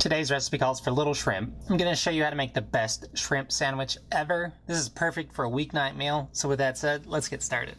Today's recipe calls for little shrimp. I'm going to show you how to make the best shrimp sandwich ever. This is perfect for a weeknight meal. So with that said, let's get started.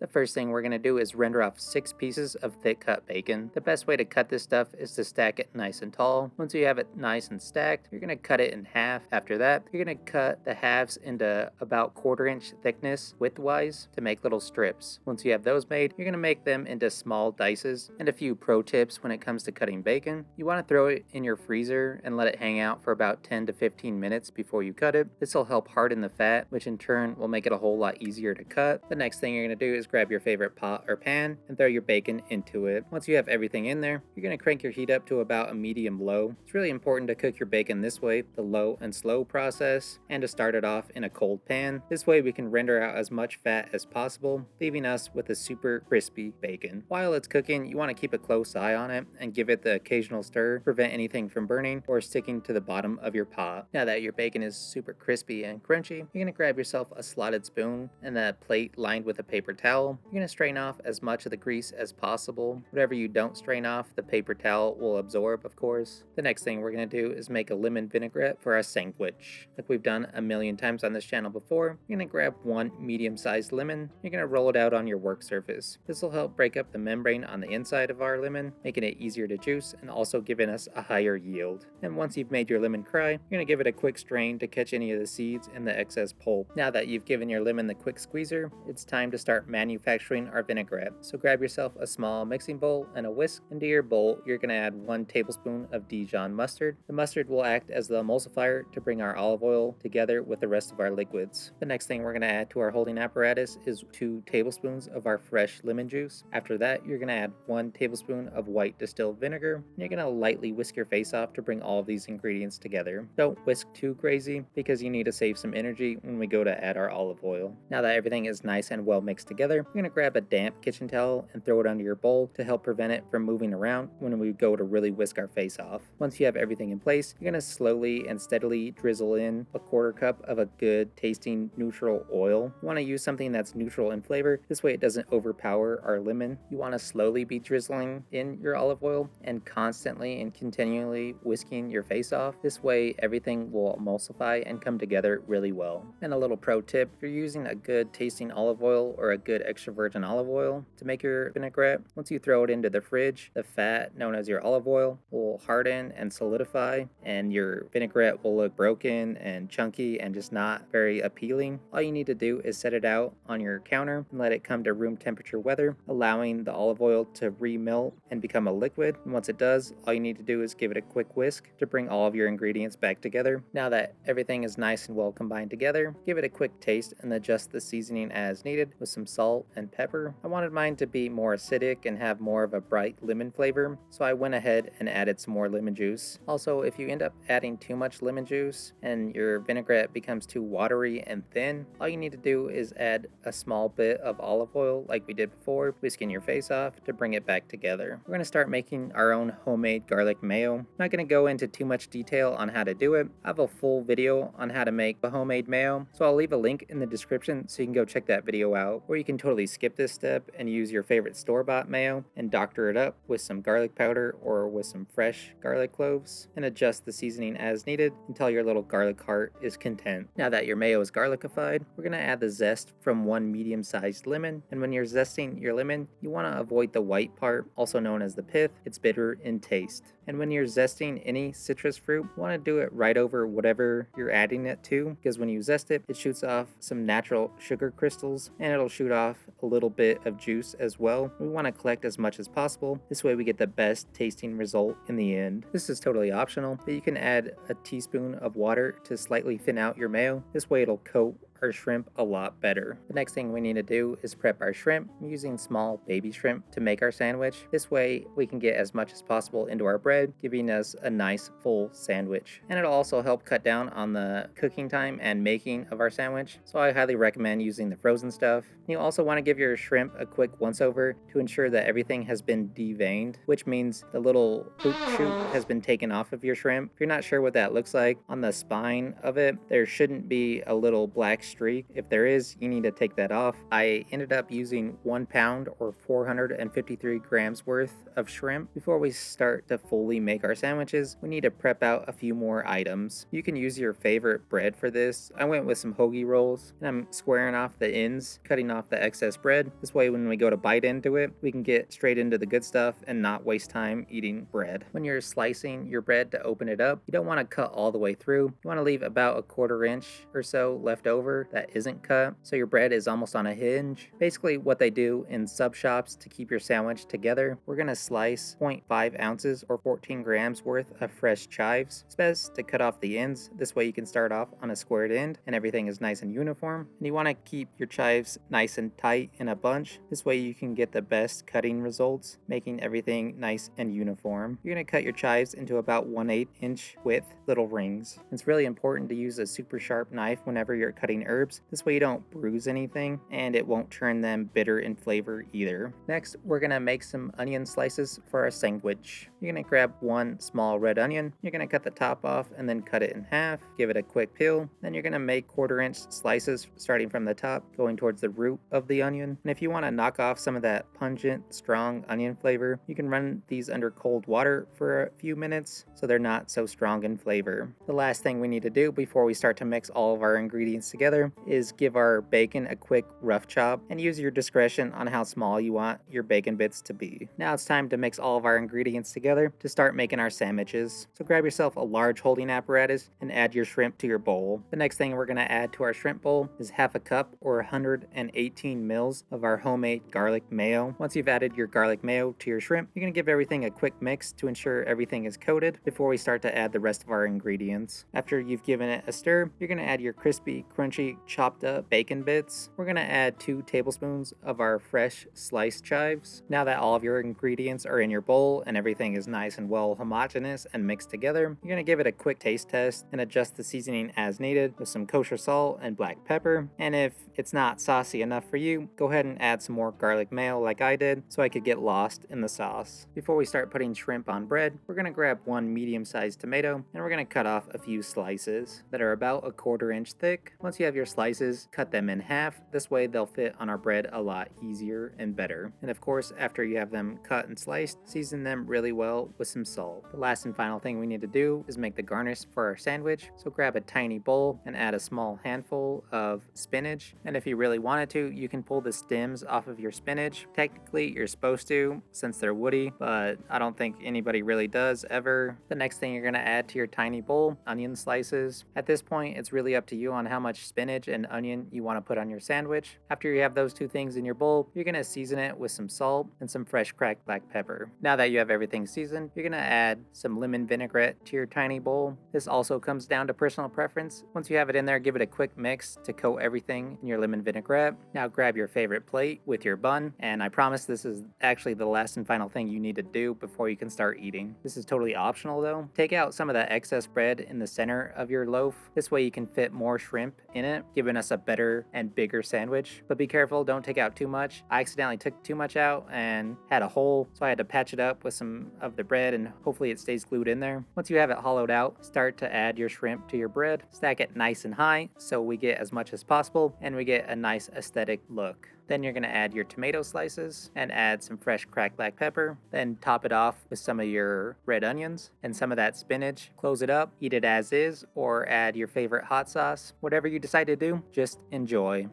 The first thing we're going to do is render off 6 pieces of thick cut bacon. The best way to cut this stuff is to stack it nice and tall. Once you have it nice and stacked, you're going to cut it in half. After that, you're going to cut the halves into about 1/4 inch thickness widthwise to make little strips. Once you have those made, you're going to make them into small dices. And a few pro tips when it comes to cutting bacon. You want to throw it in your freezer and let it hang out for about 10 to 15 minutes before you cut it. This will help harden the fat, which in turn will make it a whole lot easier to cut. The next thing you're going to do is grab your favorite pot or pan and throw your bacon into it. Once you have everything in there, you're going to crank your heat up to about a medium low. It's really important to cook your bacon this way, the low and slow process, and to start it off in a cold pan. This way we can render out as much fat as possible, leaving us with a super crispy bacon. While it's cooking, you want to keep a close eye on it and give it the occasional stir to prevent anything from burning or sticking to the bottom of your pot. Now that your bacon is super crispy and crunchy, you're going to grab yourself a slotted spoon and a plate lined with a paper towel. You're going to strain off as much of the grease as possible. Whatever you don't strain off, the paper towel will absorb, of course. The next thing we're going to do is make a lemon vinaigrette for our sandwich. Like we've done a million times on this channel before, you're going to grab 1 medium-sized lemon. You're going to roll it out on your work surface. This will help break up the membrane on the inside of our lemon, making it easier to juice and also giving us a higher yield. And once you've made your lemon cry, you're going to give it a quick strain to catch any of the seeds and the excess pulp. Now that you've given your lemon the quick squeezer, it's time to start manufacturing our vinaigrette. So grab yourself a small mixing bowl and a whisk. Into your bowl, you're going to add 1 tablespoon of Dijon mustard. The mustard will act as the emulsifier to bring our olive oil together with the rest of our liquids. The next thing we're going to add to our holding apparatus is 2 tablespoons of our fresh lemon juice. After that, you're going to add 1 tablespoon of white distilled vinegar. And you're going to lightly whisk your face off to bring all of these ingredients together. Don't whisk too crazy because you need to save some energy when we go to add our olive oil. Now that everything is nice and well mixed together, you're going to grab a damp kitchen towel and throw it under your bowl to help prevent it from moving around when we go to really whisk our face off. Once you have everything in place, you're going to slowly and steadily drizzle in a 1/4 cup of a good tasting neutral oil. You want to use something that's neutral in flavor. This way it doesn't overpower our lemon. You want to slowly be drizzling in your olive oil and constantly and continually whisking your face off. This way everything will emulsify and come together really well. And a little pro tip, if you're using a good tasting olive oil or a good extra virgin olive oil to make your vinaigrette, once you throw it into the fridge, the fat known as your olive oil will harden and solidify, and your vinaigrette will look broken and chunky and just not very appealing. All you need to do is set it out on your counter and let it come to room temperature weather, allowing the olive oil to remelt and become a liquid. And once it does, all you need to do is give it a quick whisk to bring all of your ingredients back together. Now that everything is nice and well combined together, give it a quick taste and adjust the seasoning as needed with some salt and pepper. I wanted mine to be more acidic and have more of a bright lemon flavor, so I went ahead and added some more lemon juice. Also, if you end up adding too much lemon juice and your vinaigrette becomes too watery and thin, all you need to do is add a small bit of olive oil like we did before, whisking your face off to bring it back together. We're going to start making our own homemade garlic mayo. I'm not going to go into too much detail on how to do it. I have a full video on how to make a homemade mayo, so I'll leave a link in the description so you can go check that video out. Or you can totally skip this step and use your favorite store-bought mayo and doctor it up with some garlic powder or with some fresh garlic cloves and adjust the seasoning as needed until your little garlic heart is content. Now that your mayo is garlicified, we're going to add the zest from 1 medium-sized lemon. And when you're zesting your lemon, you want to avoid the white part, also known as the pith. It's bitter in taste. And when you're zesting any citrus fruit, you want to do it right over whatever you're adding it to, because when you zest it, it shoots off some natural sugar crystals and it'll shoot off a little bit of juice as well. We want to collect as much as possible. This way we get the best tasting result in the end. This is totally optional, but you can add a teaspoon of water to slightly thin out your mayo. This way it'll coat our shrimp a lot better. The next thing we need to do is prep our shrimp. I'm using small baby shrimp to make our sandwich. This way we can get as much as possible into our bread, giving us a nice full sandwich. And it'll also help cut down on the cooking time and making of our sandwich. So I highly recommend using the frozen stuff. You also want to give your shrimp a quick once over to ensure that everything has been deveined, which means the little poop shoot has been taken off of your shrimp. If you're not sure what that looks like, on the spine of it, there shouldn't be a little black streak. If there is, you need to take that off. I ended up using 1 pound or 453 grams worth of shrimp. Before we start to fully make our sandwiches, we need to prep out a few more items. You can use your favorite bread for this. I went with some hoagie rolls, and I'm squaring off the ends, cutting off the excess bread. This way when we go to bite into it, we can get straight into the good stuff and not waste time eating bread. When you're slicing your bread to open it up, you don't want to cut all the way through. You want to leave about a 1/4 inch or so left over that isn't cut, so your bread is almost on a hinge. Basically what they do in sub shops to keep your sandwich together, we're going to slice 0.5 ounces or 14 grams worth of fresh chives. It's best to cut off the ends. This way you can start off on a squared end and everything is nice and uniform. And you want to keep your chives nice and tight in a bunch. This way you can get the best cutting results, making everything nice and uniform. You're going to cut your chives into about 1/8 inch width little rings. It's really important to use a super sharp knife whenever you're cutting herbs. This way you don't bruise anything and it won't turn them bitter in flavor either. Next, we're going to make some onion slices for our sandwich. You're going to grab 1 small red onion. You're going to cut the top off and then cut it in half. Give it a quick peel. Then you're going to make 1/4 inch slices starting from the top going towards the root of the onion. And if you want to knock off some of that pungent, strong onion flavor, you can run these under cold water for a few minutes so they're not so strong in flavor. The last thing we need to do before we start to mix all of our ingredients together is give our bacon a quick rough chop and use your discretion on how small you want your bacon bits to be. Now it's time to mix all of our ingredients together to start making our sandwiches. So grab yourself a large holding apparatus and add your shrimp to your bowl. The next thing we're going to add to our shrimp bowl is 1/2 cup or 118 mils of our homemade garlic mayo. Once you've added your garlic mayo to your shrimp, you're going to give everything a quick mix to ensure everything is coated before we start to add the rest of our ingredients. After you've given it a stir, you're going to add your crispy, crunchy, chopped up bacon bits. We're going to add 2 tablespoons of our fresh sliced chives. Now that all of your ingredients are in your bowl and everything is nice and well homogeneous and mixed together, you're going to give it a quick taste test and adjust the seasoning as needed with some kosher salt and black pepper. And if it's not saucy enough for you, go ahead and add some more garlic mayo like I did so I could get lost in the sauce. Before we start putting shrimp on bread, we're going to grab 1 medium-sized tomato and we're going to cut off a few slices that are about a 1/4 inch thick. Once you have your slices, cut them in half. This way they'll fit on our bread a lot easier and better. And of course, after you have them cut and sliced, season them really well with some salt. The last and final thing we need to do is make the garnish for our sandwich. So grab a tiny bowl and add a small handful of spinach. And if you really wanted to, you can pull the stems off of your spinach. Technically, you're supposed to since they're woody, but I don't think anybody really does ever. The next thing you're going to add to your tiny bowl, onion slices. At this point, it's really up to you on how much spinach and onion you want to put on your sandwich. After you have those 2 things in your bowl, you're going to season it with some salt and some fresh cracked black pepper. Now that you have everything seasoned, you're going to add some lemon vinaigrette to your tiny bowl. This also comes down to personal preference. Once you have it in there, give it a quick mix to coat everything in your lemon vinaigrette. Now grab your favorite plate with your bun, and I promise this is actually the last and final thing you need to do before you can start eating. This is totally optional though. Take out some of the excess bread in the center of your loaf. This way you can fit more shrimp in it, giving us a better and bigger sandwich. But be careful, don't take out too much. I accidentally took too much out and had a hole, so I had to patch it up with some of the bread and hopefully it stays glued in there. Once you have it hollowed out, start to add your shrimp to your bread. Stack it nice and high so we get as much as possible and we get a nice aesthetic look. Then you're going to add your tomato slices and add some fresh cracked black pepper. Then top it off with some of your red onions and some of that spinach. Close it up, eat it as is, or add your favorite hot sauce. Whatever you decide to do, just enjoy.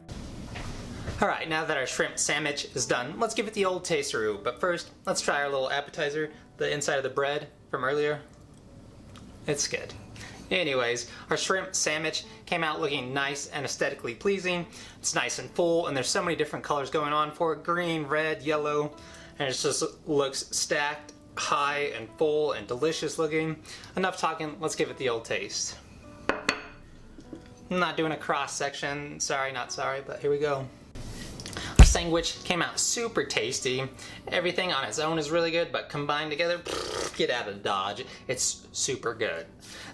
Alright, now that our shrimp sandwich is done, let's give it the old taste-a-roo. But first, let's try our little appetizer, the inside of the bread from earlier. It's good. Anyways, our shrimp sandwich came out looking nice and aesthetically pleasing. It's nice and full, and there's so many different colors going on for it. Green, red, yellow, and it just looks stacked, high, and full, and delicious looking. Enough talking, let's give it the old taste. I'm not doing a cross section, sorry, not sorry, but here we go. Our sandwich came out super tasty. Everything on its own is really good, but combined together, get out of Dodge. It's super good.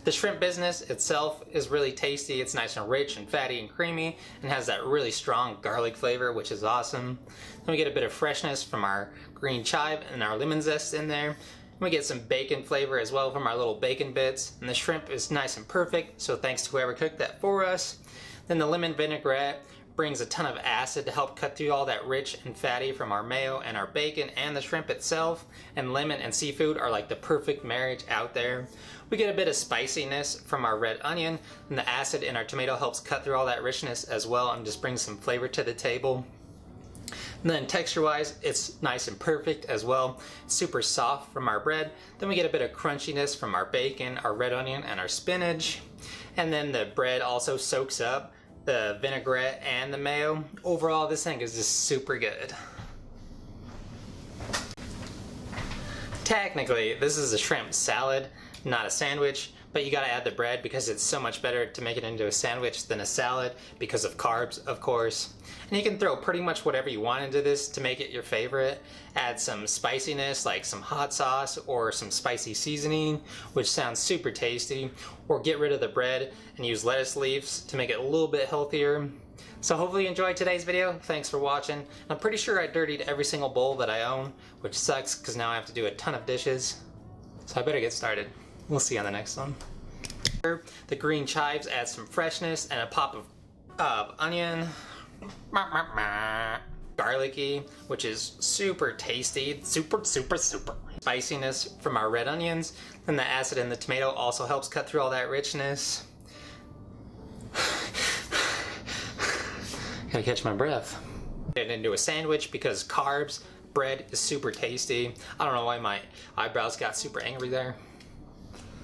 The shrimp business itself is really tasty. It's nice and rich and fatty and creamy and has that really strong garlic flavor, which is awesome. Then we get a bit of freshness from our green chive and our lemon zest in there. We get some bacon flavor as well from our little bacon bits. And the shrimp is nice and perfect, so thanks to whoever cooked that for us. Then the lemon vinaigrette brings a ton of acid to help cut through all that rich and fatty from our mayo and our bacon and the shrimp itself. And lemon and seafood are like the perfect marriage out there. We get a bit of spiciness from our red onion, and the acid in our tomato helps cut through all that richness as well and just brings some flavor to the table. And then texture-wise, it's nice and perfect as well. It's super soft from our bread. Then we get a bit of crunchiness from our bacon, our red onion, and our spinach. And then the bread also soaks up the vinaigrette and the mayo. Overall, this thing is just super good. Technically, this is a shrimp salad, not a sandwich, but you gotta add the bread because it's so much better to make it into a sandwich than a salad because of carbs, of course. And you can throw pretty much whatever you want into this to make it your favorite. Add some spiciness like some hot sauce or some spicy seasoning, which sounds super tasty, or get rid of the bread and use lettuce leaves to make it a little bit healthier. So hopefully you enjoyed today's video. Thanks for watching. I'm pretty sure I dirtied every single bowl that I own, which sucks because now I have to do a ton of dishes. So I better get started. We'll see you on the next one. The green chives add some freshness and a pop of onion. Garlicky, which is super tasty, super spiciness from our red onions. Then the acid in the tomato also helps cut through all that richness. Gotta catch my breath. Get it into a sandwich because carbs, bread is super tasty. I don't know why my eyebrows got super angry there.